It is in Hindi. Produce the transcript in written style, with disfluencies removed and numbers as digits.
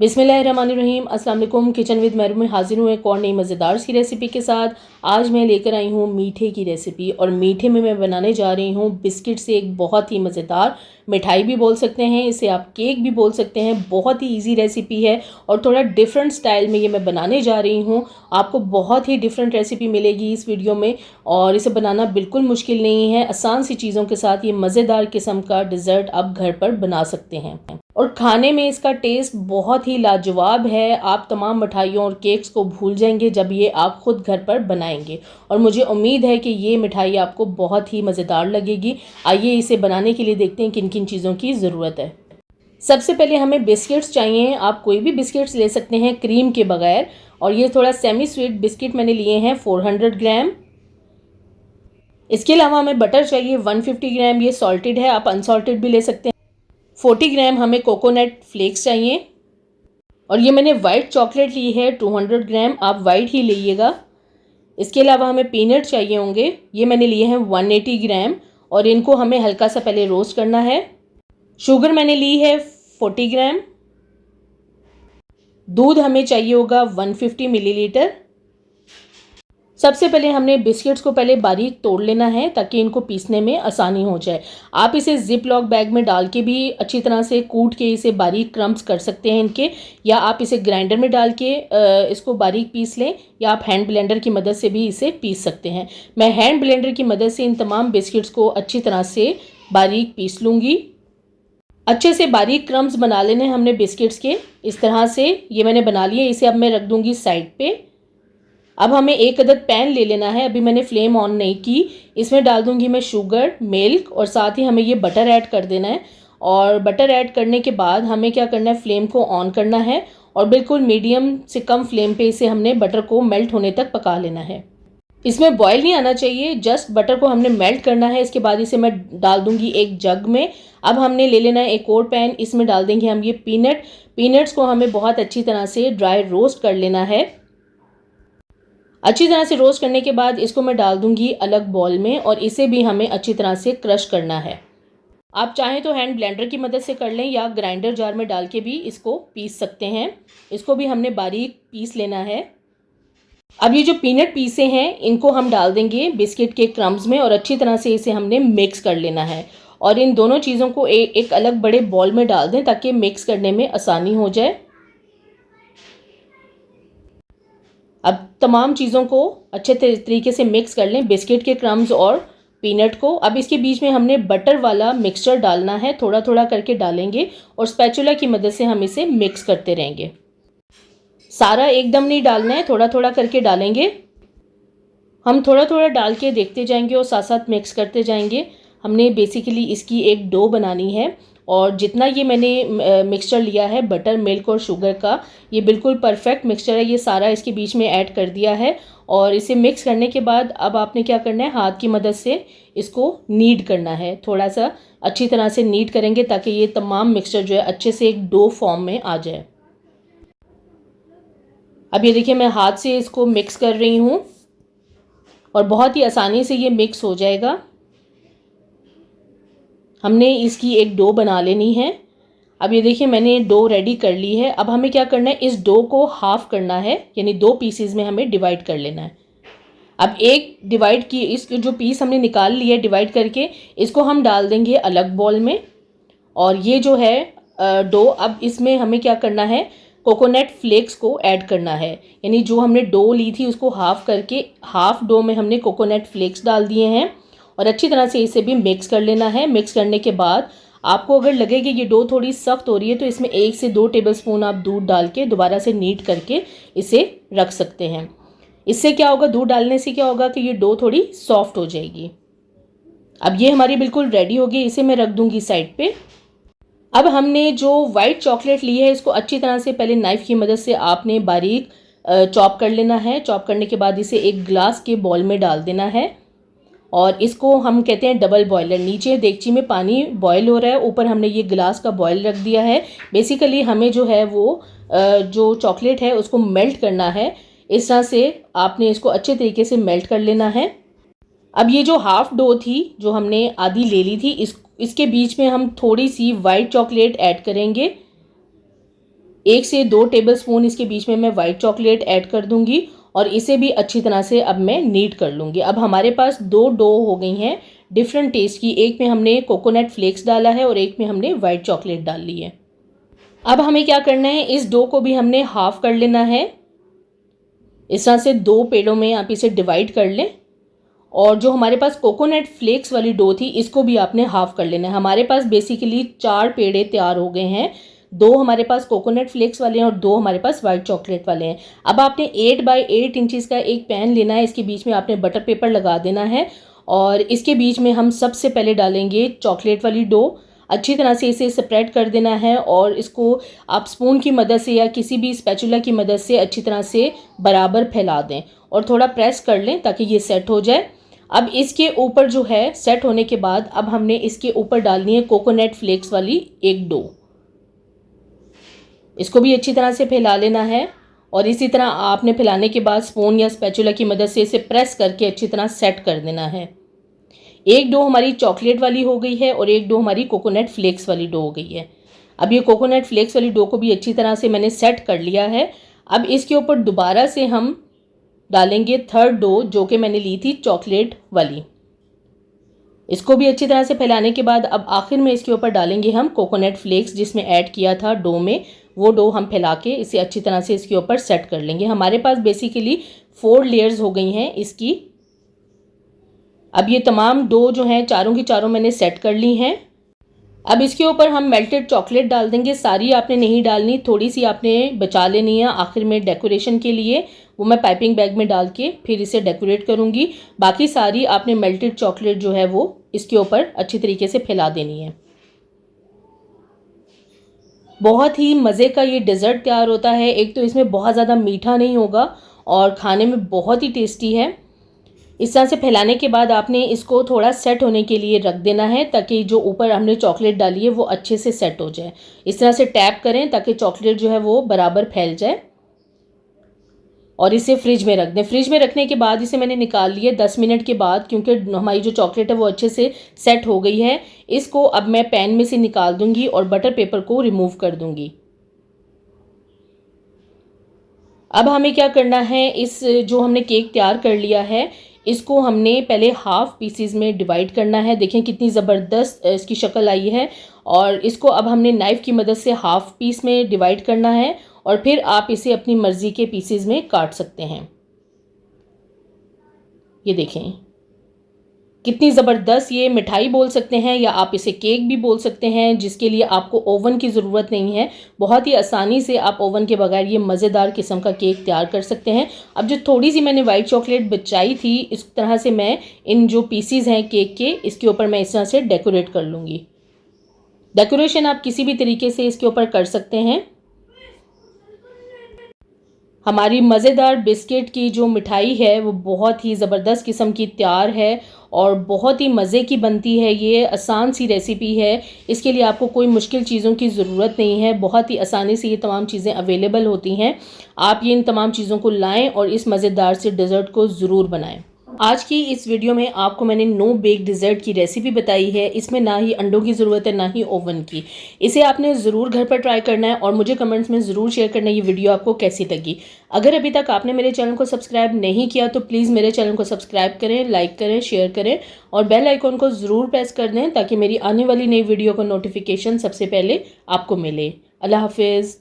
बिस्मिल्लाहिर्रहमानिर्रहीम। अस्सलाम वालेकुम। किचन विद महरू में हाजिर हुए एक और नई मज़ेदार सी रेसिपी के साथ। आज मैं लेकर आई हूँ मीठे की रेसिपी, और मीठे में मैं बनाने जा रही हूँ बिस्किट से एक बहुत ही मज़ेदार मिठाई भी बोल सकते हैं, इसे आप केक भी बोल सकते हैं। बहुत ही इजी रेसिपी है और थोड़ा डिफरेंट स्टाइल में ये मैं बनाने जा रही हूँ। आपको बहुत ही डिफरेंट रेसिपी मिलेगी इस वीडियो में, और इसे बनाना बिल्कुल मुश्किल नहीं है। आसान सी चीज़ों के साथ ये मज़ेदार किस्म का डिज़र्ट आप घर पर बना सकते हैं, और खाने में इसका टेस्ट बहुत ही लाजवाब है। आप तमाम मिठाइयों और केक्स को भूल जाएंगे जब ये आप ख़ुद घर पर बनाएंगे, और मुझे उम्मीद है कि ये मिठाई आपको बहुत ही मज़ेदार लगेगी। आइए इसे बनाने के लिए देखते हैं किन किन चीज़ों की ज़रूरत है। सबसे पहले हमें बिस्किट्स चाहिए। आप कोई भी बिस्किट्स ले सकते हैं क्रीम के बगैर, और ये थोड़ा सेमी स्वीट बिस्किट मैंने लिए हैं 400 ग्राम। इसके अलावा हमें बटर चाहिए 150 ग्राम, ये सॉल्टेड है, आप अनसॉल्टेड भी ले सकते हैं। 40 ग्राम हमें कोकोनट फ्लेक्स चाहिए, और ये मैंने वाइट चॉकलेट ली है 200 ग्राम, आप वाइट ही लीजिएगा। इसके अलावा हमें पीनट चाहिए होंगे, ये मैंने लिए हैं 180 ग्राम, और इनको हमें हल्का सा पहले रोस्ट करना है। शुगर मैंने ली है 40 ग्राम। दूध हमें चाहिए होगा 150 मिलीलीटर। सबसे पहले हमने बिस्किट्स को पहले बारीक तोड़ लेना है ताकि इनको पीसने में आसानी हो जाए। आप इसे जिप लॉक बैग में डाल के भी अच्छी तरह से कूट के इसे बारीक क्रम्स कर सकते हैं इनके, या आप इसे ग्राइंडर में डाल के इसको बारीक पीस लें, या आप हैंड ब्लेंडर की मदद से भी इसे पीस सकते हैं। मैं हैंड ब्लेंडर की मदद से इन तमाम बिस्किट्स को अच्छी तरह से बारीक पीस लूँगी। अच्छे से बारीक क्रम्स बना लेने हमने बिस्किट्स के, इस तरह से ये मैंने बना लिए। इसे अब मैं रख दूँगी साइड पे। अब हमें एक अदद पैन ले लेना है, अभी मैंने फ्लेम ऑन नहीं की। इसमें डाल दूंगी मैं शुगर, मिल्क, और साथ ही हमें ये बटर ऐड कर देना है। और बटर ऐड करने के बाद हमें क्या करना है, फ्लेम को ऑन करना है, और बिल्कुल मीडियम से कम फ्लेम पे इसे हमने बटर को मेल्ट होने तक पका लेना है। इसमें बॉयल नहीं आना चाहिए, जस्ट बटर को हमने मेल्ट करना है। इसके बाद इसे मैं डाल दूंगी एक जग में। अब हमने ले लेना है एक और पैन, इसमें डाल देंगे हम ये पीनट्स को हमें बहुत अच्छी तरह से ड्राई रोस्ट कर लेना है। अच्छी तरह से रोस्ट करने के बाद इसको मैं डाल दूंगी अलग बॉल में, और इसे भी हमें अच्छी तरह से क्रश करना है। आप चाहें तो हैंड ब्लेंडर की मदद से कर लें, या ग्राइंडर जार में डाल के भी इसको पीस सकते हैं। इसको भी हमने बारीक पीस लेना है। अब ये जो पीनट पीसे हैं इनको हम डाल देंगे बिस्किट के क्रम्स में, और अच्छी तरह से इसे हमने मिक्स कर लेना है। और इन दोनों चीज़ों को एक अलग बड़े बॉल में डाल दें ताकि मिक्स करने में आसानी हो जाए। अब तमाम चीज़ों को अच्छे तरीके से मिक्स कर लें, बिस्किट के क्रम्स और पीनट को। अब इसके बीच में हमने बटर वाला मिक्सचर डालना है, थोड़ा थोड़ा करके डालेंगे, और स्पैचुला की मदद से हम इसे मिक्स करते रहेंगे। सारा एकदम नहीं डालना है, थोड़ा थोड़ा करके डालेंगे। हम थोड़ा थोड़ा डाल के देखते जाएंगे और साथ साथ मिक्स करते जाएंगे। हमने बेसिकली इसकी एक डो बनानी है, और जितना ये मैंने मिक्सचर लिया है बटर, मिल्क और शुगर का, ये बिल्कुल परफेक्ट मिक्सचर है। ये सारा इसके बीच में ऐड कर दिया है, और इसे मिक्स करने के बाद अब आपने क्या करना है, हाथ की मदद से इसको नीड करना है। थोड़ा सा अच्छी तरह से नीड करेंगे ताकि ये तमाम मिक्सचर जो है अच्छे से एक डो फॉर्म में आ जाए। अब ये देखिए मैं हाथ से इसको मिक्स कर रही हूँ, और बहुत ही आसानी से ये मिक्स हो जाएगा। हमने इसकी एक डो बना लेनी है। अब ये देखिए मैंने डो रेडी कर ली है। अब हमें क्या करना है, इस डो को हाफ करना है, यानी 2 पीसेस में हमें डिवाइड कर लेना है। अब एक डिवाइड की इस जो पीस हमने निकाल लिया डिवाइड करके, इसको हम डाल देंगे अलग बॉल में। और ये जो है डो, अब इसमें हमें क्या करना है, कोकोनट फ्लेक्स को ऐड करना है। यानी जो हमने डो ली थी उसको हाफ करके हाफ डो में हमने कोकोनट फ्लेक्स डाल दिए हैं, और अच्छी तरह से इसे भी मिक्स कर लेना है। मिक्स करने के बाद आपको अगर लगे कि ये डो थोड़ी सख्त हो रही है तो इसमें 1 से 2 टेबलस्पून आप दूध डाल के दोबारा से नीट करके इसे रख सकते हैं। इससे क्या होगा, दूध डालने से क्या होगा कि ये डो थोड़ी सॉफ्ट हो जाएगी। अब ये हमारी बिल्कुल रेडी होगी, इसे मैं रख दूंगी साइड पे। अब हमने जो वाइट चॉकलेट ली है इसको अच्छी तरह से पहले नाइफ़ की मदद से आपने बारीक चॉप कर लेना है। चॉप करने के बाद इसे एक ग्लास के बॉल में डाल देना है, और इसको हम कहते हैं डबल बॉयलर। नीचे देगची में पानी बॉयल हो रहा है, ऊपर हमने ये गिलास का बॉयल रख दिया है। बेसिकली हमें जो है वो जो चॉकलेट है उसको मेल्ट करना है। इस तरह से आपने इसको अच्छे तरीके से मेल्ट कर लेना है। अब ये जो हाफ डो थी जो हमने आधी ले ली थी, इसके बीच में हम थोड़ी सी वाइट चॉकलेट ऐड करेंगे। 1 से 2 टेबलस्पून इसके बीच में मैं वाइट चॉकलेट ऐड कर दूंगी और इसे भी अच्छी तरह से अब मैं नीट कर लूँगी। अब हमारे पास 2 डो हो गई हैं डिफरेंट टेस्ट की। एक में हमने कोकोनट फ्लेक्स डाला है और एक में हमने वाइट चॉकलेट डाल ली है। अब हमें क्या करना है, इस डो को भी हमने हाफ कर लेना है। इस तरह से 2 पेड़ों में आप इसे डिवाइड कर लें और जो हमारे पास कोकोनट फ्लेक्स वाली डो थी इसको भी आपने हाफ कर लेना है। हमारे पास बेसिकली 4 पेड़े तैयार हो गए हैं। 2 हमारे पास कोकोनट फ्लेक्स वाले हैं और 2 हमारे पास वाइट चॉकलेट वाले हैं। अब आपने 8 बाई 8 इंचज़ का एक पैन लेना है। इसके बीच में आपने बटर पेपर लगा देना है और इसके बीच में हम सबसे पहले डालेंगे चॉकलेट वाली डो। अच्छी तरह से इसे स्प्रेड कर देना है और इसको आप स्पून की मदद से या किसी भी स्पैचुला की मदद से अच्छी तरह से बराबर फैला दें और थोड़ा प्रेस कर लें ताकि ये सेट हो जाए। अब इसके ऊपर जो है सेट होने के बाद अब हमने इसके ऊपर डालनी है कोकोनट फ्लेक्स वाली एक डो। इसको भी अच्छी तरह से फैला लेना है और इसी तरह आपने फैलाने के बाद स्पून या स्पैचुला की मदद से इसे प्रेस करके अच्छी तरह सेट कर देना है। एक डो हमारी चॉकलेट वाली हो गई है और एक डो हमारी कोकोनट फ्लेक्स वाली डो हो गई है। अब ये कोकोनट फ्लेक्स वाली डो को भी अच्छी तरह से मैंने सेट कर लिया है। अब इसके ऊपर दोबारा से हम डालेंगे थर्ड डो जो कि मैंने ली थी चॉकलेट वाली। इसको भी अच्छी तरह से फैलाने के बाद अब आखिर में इसके ऊपर डालेंगे हम कोकोनट फ्लेक्स जिसमें ऐड किया था डो में। वो डो हम फैला के इसे अच्छी तरह से इसके ऊपर सेट कर लेंगे। हमारे पास बेसिकली 4 लेयर्स हो गई हैं इसकी। अब ये तमाम डो जो हैं चारों की चारों मैंने सेट कर ली हैं। अब इसके ऊपर हम मेल्टेड चॉकलेट डाल देंगे। सारी आपने नहीं डालनी, थोड़ी सी आपने बचा लेनी है आखिर में डेकोरेशन के लिए। वो मैं पाइपिंग बैग में डाल के फिर इसे डेकोरेट करूँगी। बाकी सारी आपने मेल्टेड चॉकलेट जो है वो इसके ऊपर अच्छी तरीके से फैला देनी है। बहुत ही मज़े का ये डेज़र्ट तैयार होता है। एक तो इसमें बहुत ज़्यादा मीठा नहीं होगा और खाने में बहुत ही टेस्टी है। इस तरह से फैलाने के बाद आपने इसको थोड़ा सेट होने के लिए रख देना है ताकि जो ऊपर हमने चॉकलेट डाली है वो अच्छे से सेट हो जाए। इस तरह से टैप करें ताकि चॉकलेट जो है वो बराबर फैल जाए और इसे फ्रिज में रख दें। फ्रिज में रखने के बाद इसे मैंने निकाल लिया 10 मिनट के बाद, क्योंकि हमारी जो चॉकलेट है वो अच्छे से सेट हो गई है। इसको अब मैं पैन में से निकाल दूंगी और बटर पेपर को रिमूव कर दूंगी। अब हमें क्या करना है, इस जो हमने केक तैयार कर लिया है इसको हमने पहले हाफ पीसीज में डिवाइड करना है। देखें कितनी ज़बरदस्त इसकी शक्ल आई है। और इसको अब हमने नाइफ़ की मदद से हाफ पीस में डिवाइड करना है और फिर आप इसे अपनी मर्ज़ी के पीसेस में काट सकते हैं। ये देखें कितनी ज़बरदस्त, ये मिठाई बोल सकते हैं या आप इसे केक भी बोल सकते हैं, जिसके लिए आपको ओवन की ज़रूरत नहीं है। बहुत ही आसानी से आप ओवन के बगैर ये मज़ेदार किस्म का केक तैयार कर सकते हैं। अब जो थोड़ी सी मैंने वाइट चॉकलेट बचाई थी इस तरह से मैं इन जो पीसीज हैं केक के इसके ऊपर मैं इस तरह से डेकोरेट कर लूँगी। डेकोरेशन आप किसी भी तरीके से इसके ऊपर कर सकते हैं। हमारी मज़ेदार बिस्किट की जो मिठाई है वो बहुत ही ज़बरदस्त किस्म की तैयार है और बहुत ही मज़े की बनती है। ये आसान सी रेसिपी है, इसके लिए आपको कोई मुश्किल चीज़ों की ज़रूरत नहीं है। बहुत ही आसानी से ये तमाम चीज़ें अवेलेबल होती हैं। आप ये इन तमाम चीज़ों को लाएं और इस मज़ेदार से डेज़र्ट को ज़रूर बनाएं। आज की इस वीडियो में आपको मैंने नो बेक डिज़र्ट की रेसिपी बताई है। इसमें ना ही अंडों की ज़रूरत है ना ही ओवन की। इसे आपने ज़रूर घर पर ट्राई करना है और मुझे कमेंट्स में ज़रूर शेयर करना है ये वीडियो आपको कैसी लगी। अगर अभी तक आपने मेरे चैनल को सब्सक्राइब नहीं किया तो प्लीज़ मेरे चैनल को सब्सक्राइब करें, लाइक करें, शेयर करें और बेल आइकॉन को ज़रूर प्रेस कर दें ताकि मेरी आने वाली नई वीडियो का नोटिफिकेशन सबसे पहले आपको मिले। अल्लाह हाफिज़।